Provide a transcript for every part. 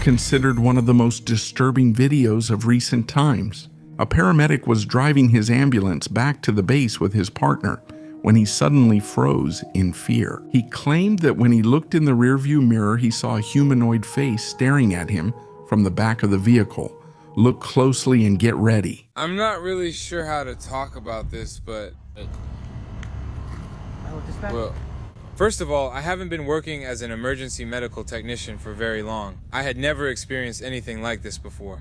considered one of the most disturbing videos of recent times. A paramedic was driving his ambulance back to the base with his partner when he suddenly froze in fear. He claimed that when he looked in the rearview mirror, he saw a humanoid face staring at him from the back of the vehicle. Look closely and get ready. I'm not really sure how to talk about this, but... Well, first of all, I haven't been working as an emergency medical technician for very long. I had never experienced anything like this before.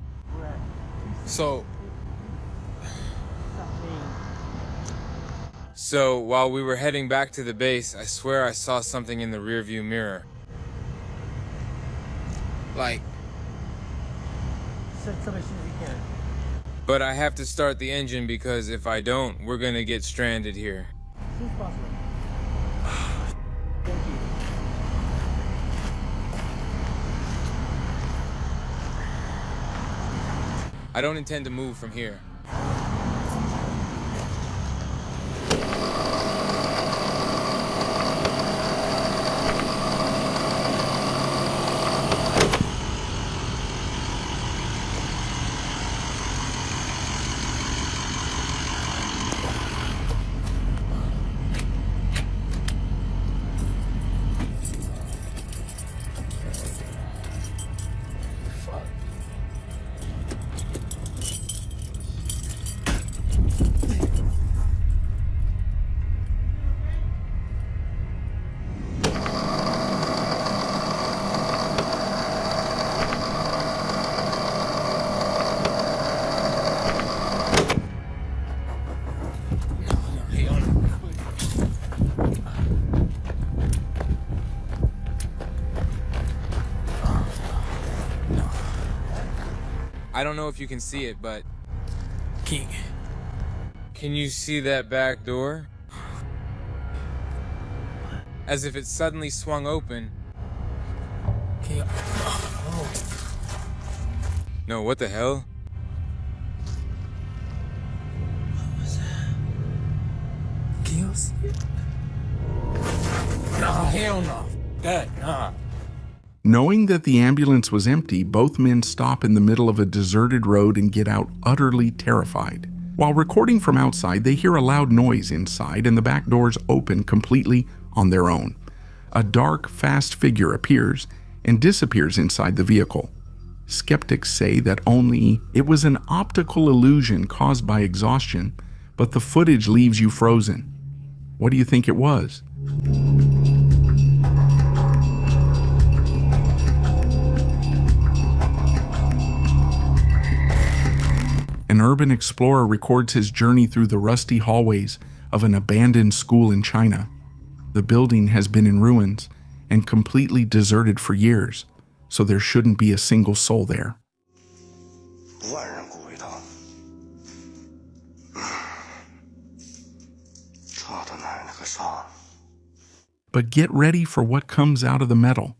So while we were heading back to the base, I swear I saw something in the rearview mirror. Like... Send somebody as soon as you can. But I have to start the engine because if I don't, we're gonna get stranded here. As soon as possible. Thank you. I don't intend to move from here. I don't know if you can see it, but... Can you see that back door? As if it suddenly swung open. No, what the hell? What was that? Can you see it? Nah, hell no. Nah. Knowing that the ambulance was empty, both men stop in the middle of a deserted road and get out utterly terrified. While recording from outside, they hear a loud noise inside and the back doors open completely on their own. A dark, fast figure appears and disappears inside the vehicle. Skeptics say that only it was an optical illusion caused by exhaustion, but the footage leaves you frozen. What do you think it was? An urban explorer records his journey through the rusty hallways of an abandoned school in China. The building has been in ruins and completely deserted for years, so there shouldn't be a single soul there. But get ready for what comes out of the metal.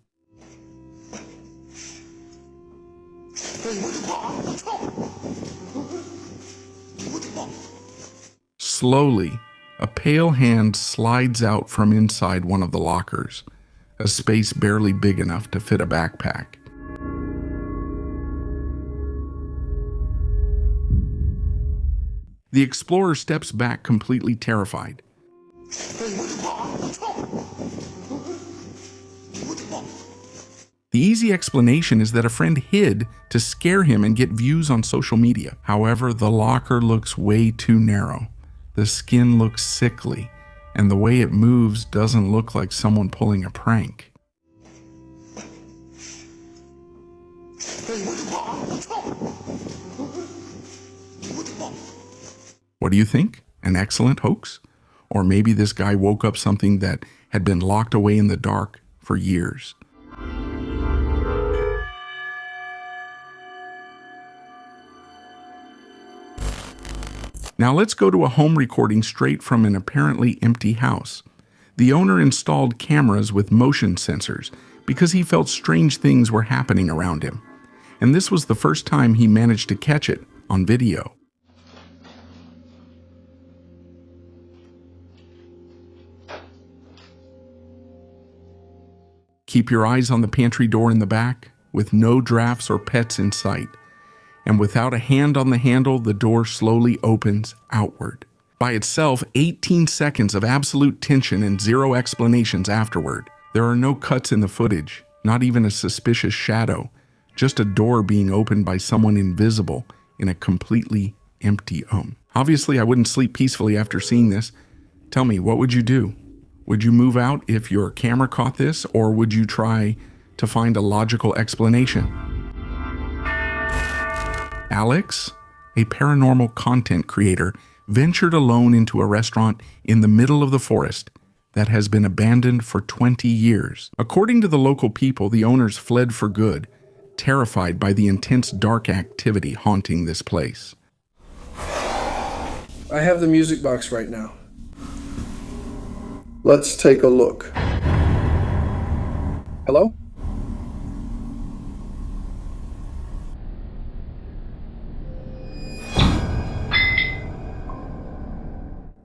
Slowly, a pale hand slides out from inside one of the lockers, a space barely big enough to fit a backpack. The explorer steps back completely terrified. The easy explanation is that a friend hid to scare him and get views on social media. However, the locker looks way too narrow. The skin looks sickly, and the way it moves doesn't look like someone pulling a prank. What do you think? An excellent hoax? Or maybe this guy woke up something that had been locked away in the dark for years. Now let's go to a home recording straight from an apparently empty house. The owner installed cameras with motion sensors because he felt strange things were happening around him. And this was the first time he managed to catch it on video. Keep your eyes on the pantry door in the back. with no drafts or pets in sight. And without a hand on the handle, the door slowly opens outward. By itself, 18 seconds of absolute tension and zero explanations afterward. There are no cuts in the footage, not even a suspicious shadow, just a door being opened by someone invisible in a completely empty home. Obviously, I wouldn't sleep peacefully after seeing this. Tell me, what would you do? Would you move out if your camera caught this, or would you try to find a logical explanation? Alex, a paranormal content creator, ventured alone into a restaurant in the middle of the forest that has been abandoned for 20 years. According to the local people, the owners fled for good, terrified by the intense dark activity haunting this place. I have the music box right now. Let's take a look. Hello?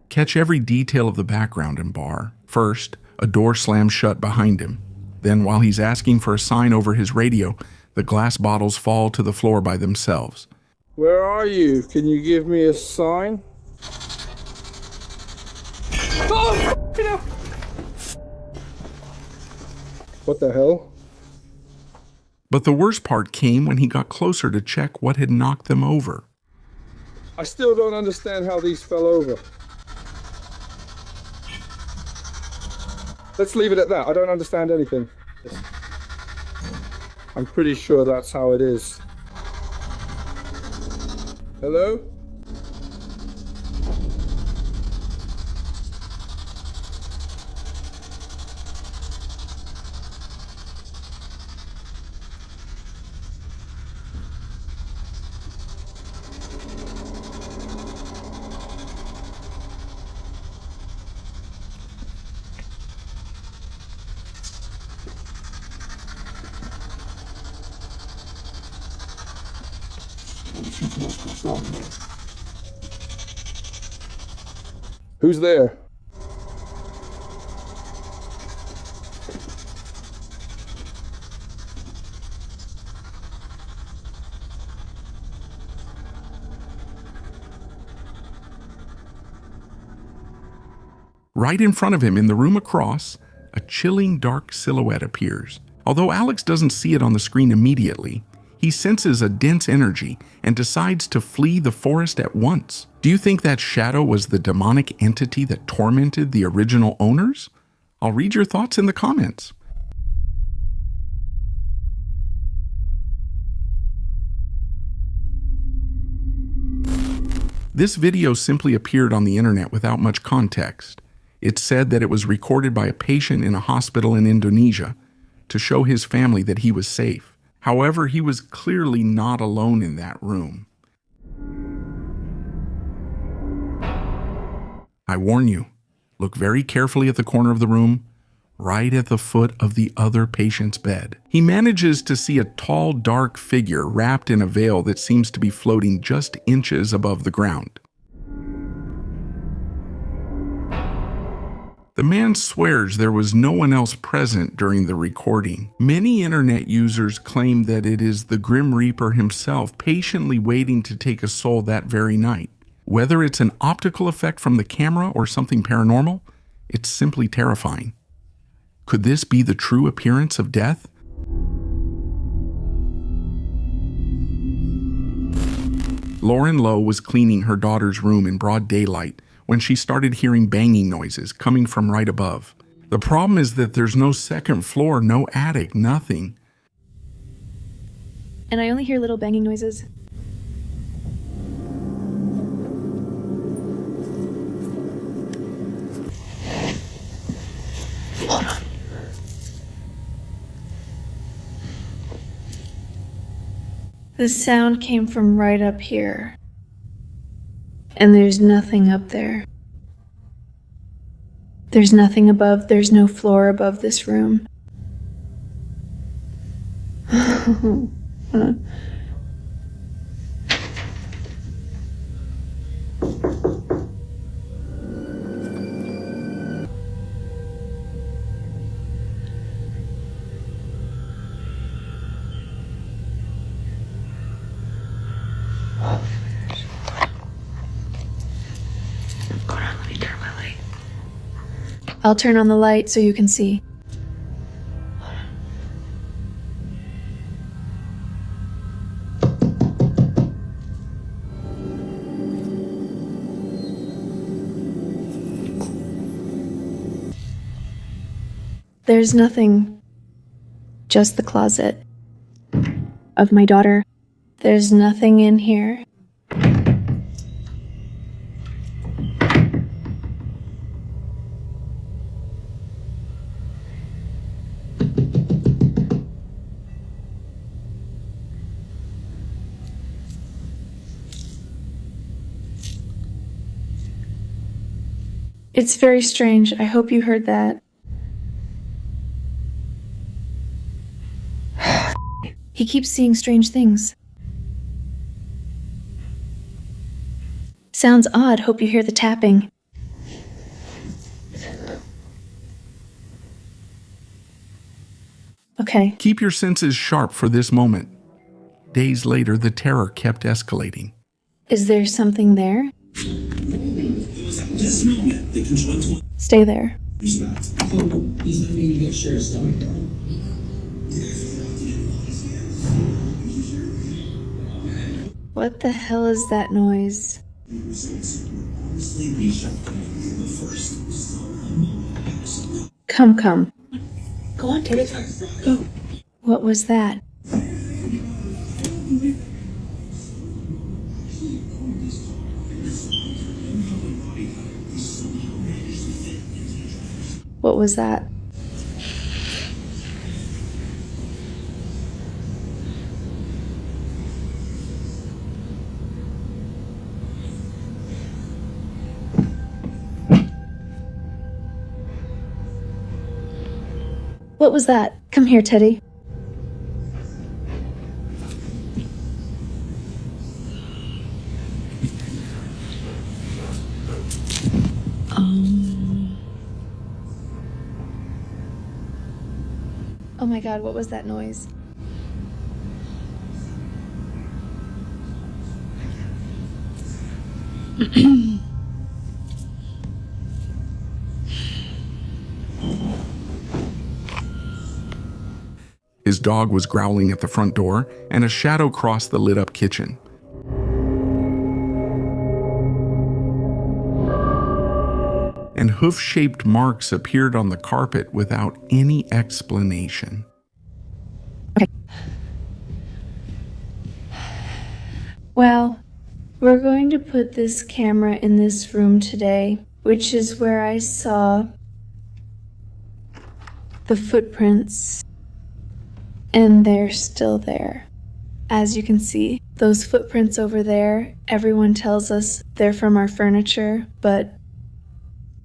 Catch every detail of the background and bar. First, a door slams shut behind him. Then, while he's asking for a sign over his radio, the glass bottles fall to the floor by themselves. Where are you? Can you give me a sign? Oh, no. What the hell? But the worst part came when he got closer to check what had knocked them over. I still don't understand how these fell over. Let's leave it at that. I don't understand anything. I'm pretty sure that's how it is. Hello? Who's there? Right in front of him, in the room across, a chilling dark silhouette appears. Although Alex doesn't see it on the screen immediately, he senses a dense energy and decides to flee the forest at once. Do you think that shadow was the demonic entity that tormented the original owners? I'll read your thoughts in the comments. This video simply appeared on the internet without much context. It said that it was recorded by a patient in a hospital in Indonesia to show his family that he was safe. However, he was clearly not alone in that room. I warn you, look very carefully at the corner of the room, right at the foot of the other patient's bed. He manages to see a tall, dark figure wrapped in a veil that seems to be floating just inches above the ground. The man swears there was no one else present during the recording. Many internet users claim that it is the Grim Reaper himself patiently waiting to take a soul that very night. Whether it's an optical effect from the camera or something paranormal, it's simply terrifying. Could this be the true appearance of death? Lauren Lowe was cleaning her daughter's room in broad daylight when she started hearing banging noises coming from right above. The problem is that there's no second floor, no attic, nothing. And I only hear little banging noises. Hold on. The sound came from right up here. And there's nothing up there. There's nothing above, there's no floor above this room. Hold on. I'll turn on the light so you can see. There's nothing, just the closet of my daughter. There's nothing in here. It's very strange. I hope you heard that. He keeps seeing strange things. Sounds odd. Hope you hear the tapping. Okay. Keep your senses sharp for this moment. Days later, the terror kept escalating. Is there something there? Stay there. What the hell is that noise? Come. Go on, Teddy. Go. What was that? What was that? What was that? Come here, Teddy. Oh my God, what was that noise? His dog was growling at the front door, and a shadow crossed the lit-up kitchen. And hoof-shaped marks appeared on the carpet without any explanation. Okay. Well, we're going to put this camera in this room today, which is where I saw the footprints, and they're still there. As you can see, those footprints over there, everyone tells us they're from our furniture, but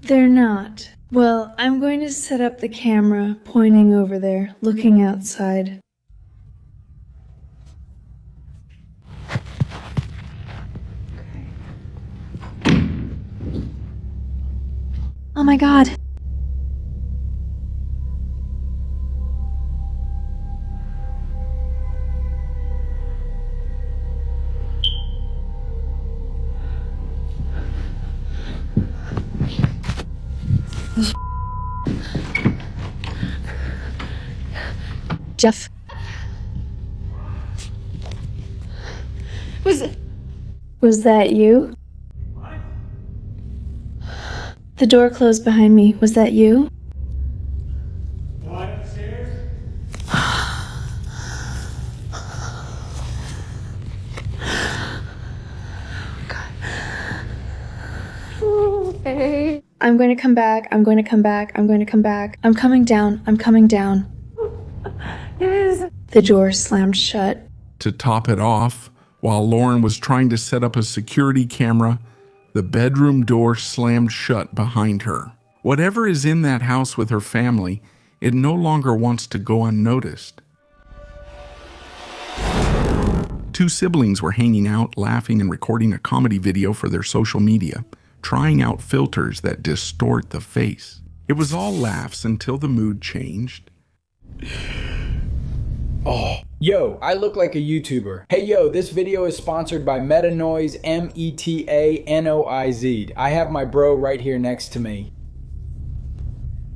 they're not. Well, I'm going to set up the camera pointing over there, looking outside. Oh my God. Jeff. Was that you? What? The door closed behind me. Was that you? What, upstairs? Okay. I'm going to come back. I'm going to come back. I'm going to come back. I'm coming down. I'm coming down. Yes. The door slammed shut. To top it off, while Lauren was trying to set up a security camera, the bedroom door slammed shut behind her. Whatever is in that house with her family, it no longer wants to go unnoticed. Two siblings were hanging out, laughing, and recording a comedy video for their social media, trying out filters that distort the face. It was all laughs until the mood changed. Oh, yo, I look like a YouTuber. Hey yo, this video is sponsored by Metanoise, Metanoiz. I have my bro right here next to me.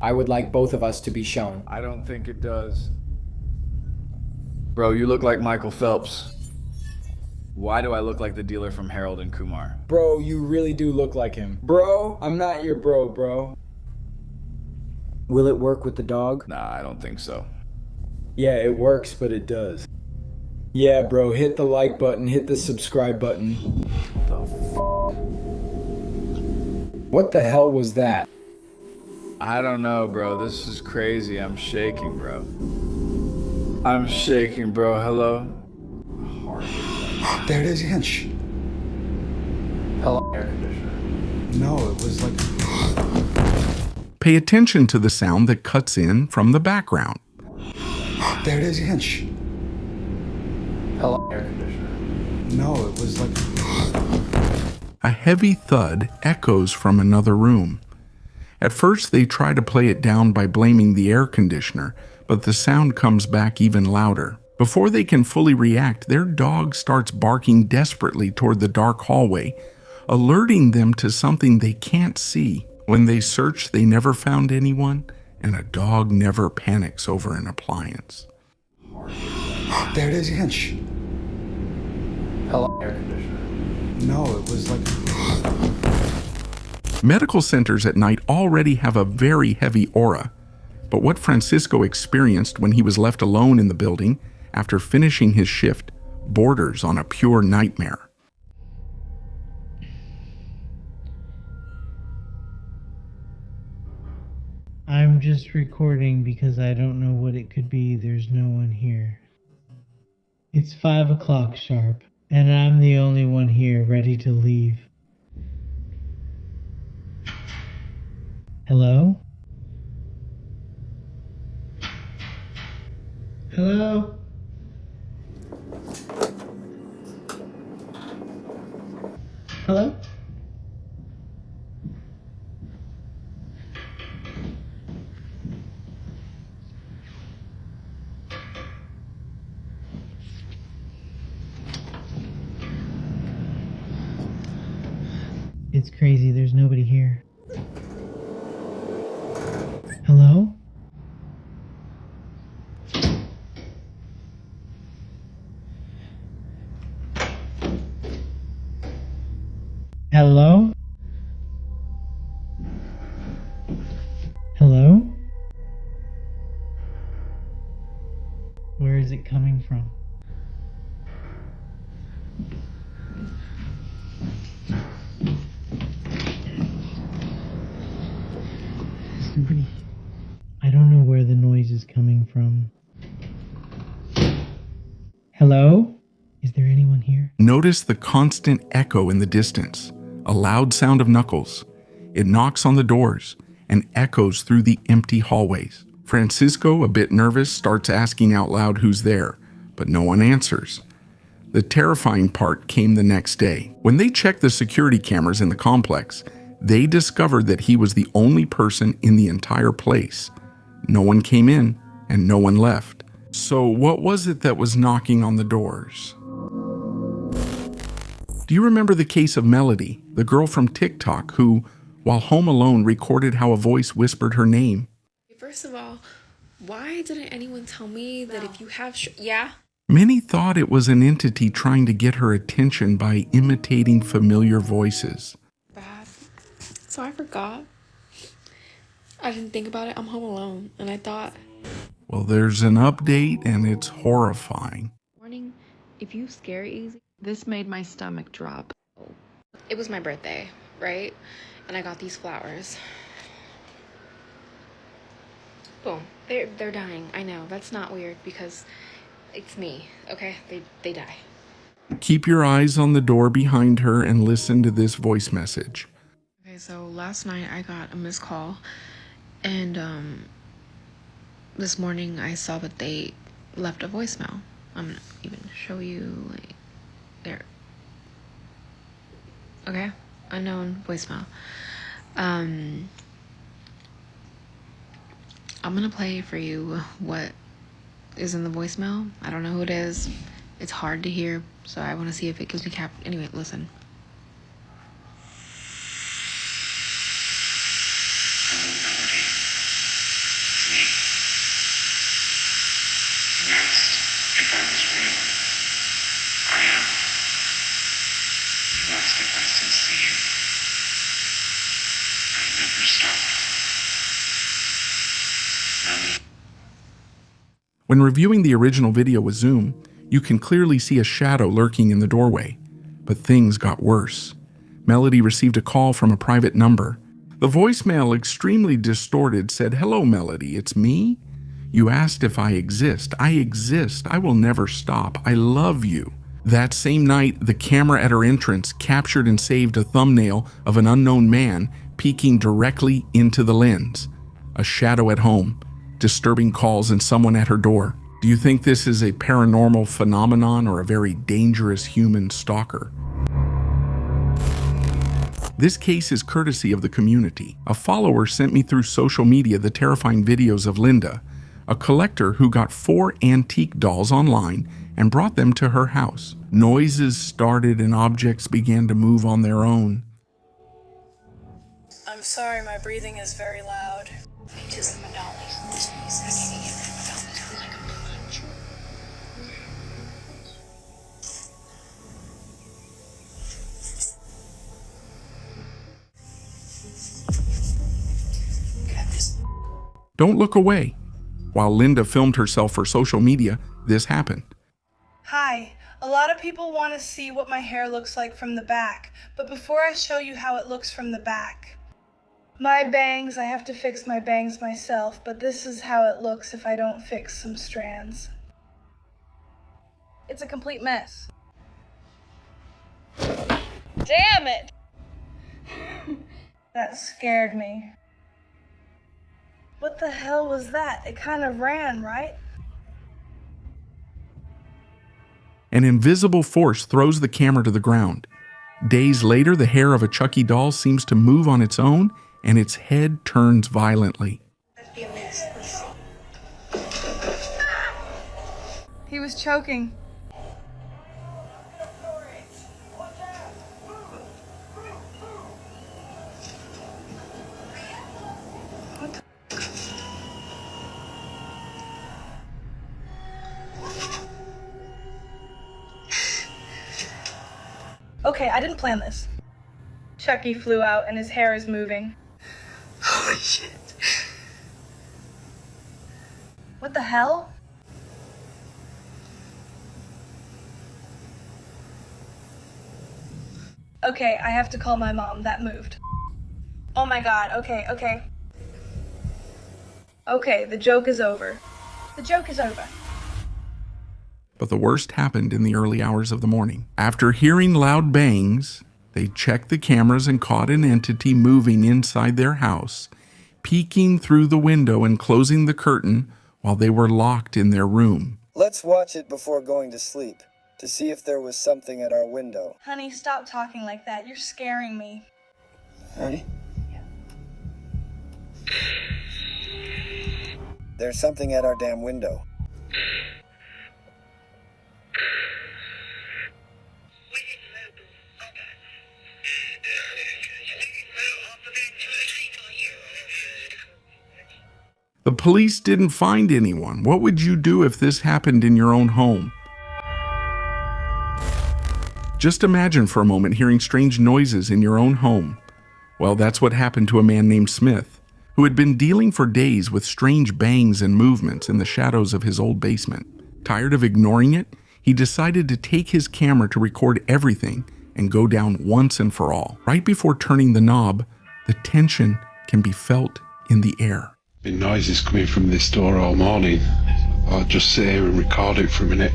I would like both of us to be shown. I don't think it does. Bro, you look like Michael Phelps. Why do I look like the dealer from Harold and Kumar? Bro, you really do look like him. Bro, I'm not your bro. Will it work with the dog? Nah, I don't think so. Yeah, it works, but it does. Yeah, bro, hit the like button, hit the subscribe button. What the hell was that? I don't know, bro. This is crazy. I'm shaking, bro. I'm shaking, bro. Hello? There it is, Hinch. Hello? Air conditioner. No, it was like... Pay attention to the sound that cuts in from the background. There it is, Hinch. Hello? Air conditioner. No, it was like... A heavy thud echoes from another room. At first, they try to play it down by blaming the air conditioner, but the sound comes back even louder. Before they can fully react, their dog starts barking desperately toward the dark hallway, alerting them to something they can't see. When they search, they never found anyone, and a dog never panics over an appliance. There it is, Hinch. Hello? Air conditioner. No, it was like... Medical centers at night already have a very heavy aura, but what Francisco experienced when he was left alone in the building after finishing his shift borders on a pure nightmare. I'm just recording because I don't know what it could be. There's no one here. It's 5 o'clock sharp, and I'm the only one here ready to leave. Hello? Hello? Hello? It's crazy, there's nobody here. Hello? Hello? Hello? Where is it coming from? Somebody. I don't know where the noise is coming from. Hello? Is there anyone here? Notice the constant echo in the distance, a loud sound of knuckles. It knocks on the doors and echoes through the empty hallways. Francisco, a bit nervous, starts asking out loud who's there, but no one answers. The terrifying part came the next day. When they checked the security cameras in the complex, they discovered that he was the only person in the entire place. No one came in and no one left. So what was it that was knocking on the doors? Do you remember the case of Melody, the girl from TikTok who, while home alone, recorded how a voice whispered her name? First of all, why didn't anyone tell me that if you have yeah? Many thought it was an entity trying to get her attention by imitating familiar voices. Bad. So I forgot. I didn't think about it. I'm home alone, and I thought... Well, there's an update, and it's horrifying. Morning, if you scare easy... This made my stomach drop. It was my birthday, right? And I got these flowers. Boom. They're dying. I know. That's not weird because it's me, okay? They die. Keep your eyes on the door behind her and listen to this voice message. Okay, so last night I got a missed call, and this morning I saw that they left a voicemail. I'm gonna even show you, like, there. Okay, unknown voicemail. I'm gonna play for you what is in the voicemail. I don't know who it is. It's hard to hear, so I want to see if it gives me Anyway, listen. When reviewing the original video with Zoom, you can clearly see a shadow lurking in the doorway. But things got worse. Melody received a call from a private number. The voicemail, extremely distorted, said, "Hello, Melody, it's me. You asked if I exist. I exist. I will never stop. I love you." That same night, the camera at her entrance captured and saved a thumbnail of an unknown man peeking directly into the lens. A shadow at home, disturbing calls, and someone at her door. Do you think this is a paranormal phenomenon or a very dangerous human stalker? This case is courtesy of the community. A follower sent me through social media the terrifying videos of Linda, a collector who got 4 antique dolls online and brought them to her house. Noises started and objects began to move on their own. I'm sorry, my breathing is very loud. Don't look away. While Linda filmed herself for social media, this happened. Hi, a lot of people want to see what my hair looks like from the back, but before I show you how it looks from the back. My bangs, I have to fix my bangs myself, but this is how it looks if I don't fix some strands. It's a complete mess. Damn it! That scared me. What the hell was that? It kind of ran, right? An invisible force throws the camera to the ground. Days later, the hair of a Chucky doll seems to move on its own, and its head turns violently. He was choking. Okay, I didn't plan this. Chucky flew out and his hair is moving. Holy shit. What the hell? Okay, I have to call my mom. That moved. Oh my god, okay. Okay, the joke is over. The joke is over. But the worst happened in the early hours of the morning. After hearing loud bangs, they checked the cameras and caught an entity moving inside their house, peeking through the window and closing the curtain while they were locked in their room. Let's watch it before going to sleep, to see if there was something at our window. Honey, stop talking like that. You're scaring me. Ready? There's something at our damn window. The police didn't find anyone. What would you do if this happened in your own home? Just imagine for a moment hearing strange noises in your own home. Well, that's what happened to a man named Smith, who had been dealing for days with strange bangs and movements in the shadows of his old basement. Tired of ignoring it, he decided to take his camera to record everything and go down once and for all. Right before turning the knob, the tension can be felt in the air. Been noises coming from this door all morning. I'll just sit here and record it for a minute.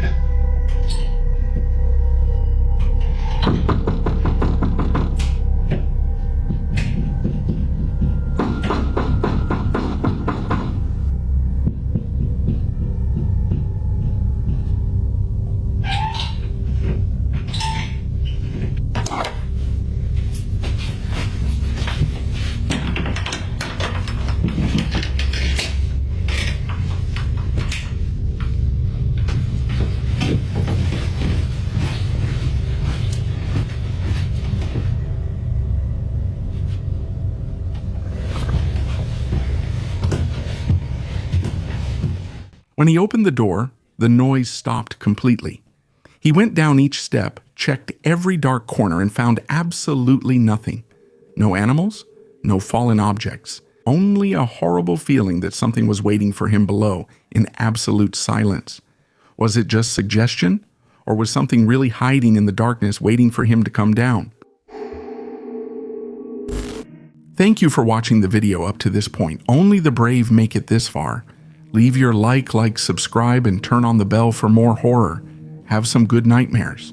When he opened the door, the noise stopped completely. He went down each step, checked every dark corner, and found absolutely nothing. No animals, No fallen objects. Only a horrible feeling that something was waiting for him below in absolute silence. Was it just suggestion? Or was something really hiding in the darkness waiting for him to come down? Thank you for watching the video up to this point. Only the brave make it this far. Leave your like, subscribe, and turn on the bell for more horror. Have some good nightmares.